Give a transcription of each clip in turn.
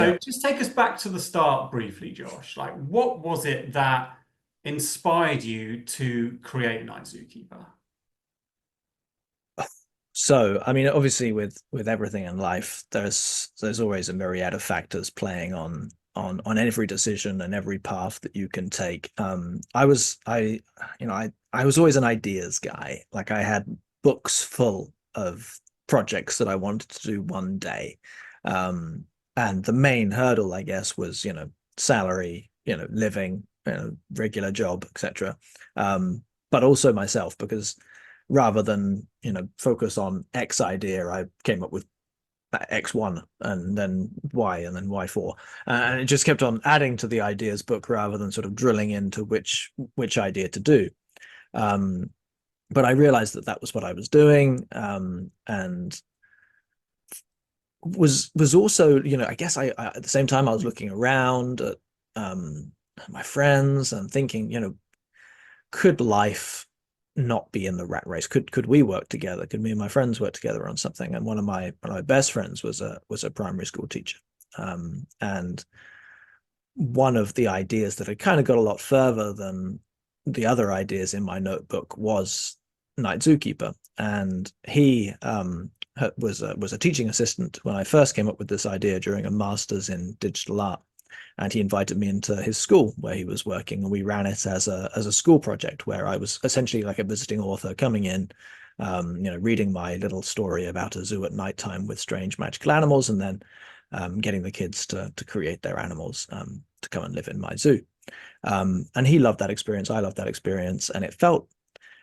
Yeah. So just take us back to the start briefly, Josh. Like, what was it that inspired you to create Night Zookeeper? So, I mean, obviously, with everything in life, there's always a myriad of factors playing on every decision and every path that you can take. I was always an ideas guy. Like I had books full of projects that I wanted to do one day, and the main hurdle, I guess, was salary, living, regular job, etc. But also myself because rather than focus on X idea, I came up with X1 and then Y and then Y4, and it just kept on adding to the ideas book rather than sort of drilling into which idea to do. Um, but I realized that that was what I was doing, and was also I guess I at the same time I was looking around at my friends and thinking could life not be in the rat race? Could we work together? Could me and my friends work together on something? And one of my best friends was a primary school teacher, and one of the ideas that had kind of got a lot further than the other ideas in my notebook was Night Zookeeper, and he was a teaching assistant when I first came up with this idea during a master's in digital art, and he invited me into his school where he was working, and we ran it as a school project where I was essentially like a visiting author coming in, reading my little story about a zoo at nighttime with strange magical animals, and then getting the kids to create their animals to come and live in my zoo. And he loved that experience. I loved that experience, and it felt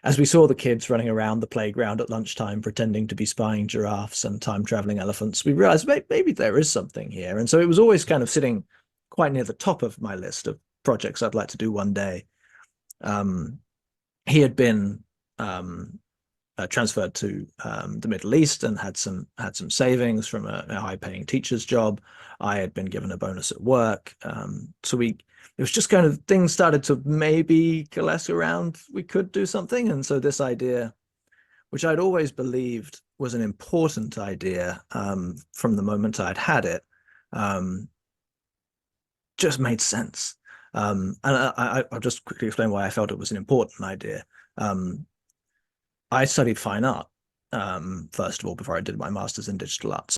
as we saw the kids running around the playground at lunchtime pretending to be spying giraffes and time traveling elephants, we realized maybe there is something here. And so it was always kind of sitting quite near the top of my list of projects I'd like to do one day. Um, he had been transferred to the Middle East and had some savings from a high-paying teacher's job. I had been given a bonus at work, so it was just kind of things started to maybe coalesce around we could do something, and so this idea, which I'd always believed was an important idea from the moment I'd had it, um, just made sense. And I'll just quickly explain why I felt it was an important idea. Um, I studied fine art, first of all, before I did my master's in digital arts.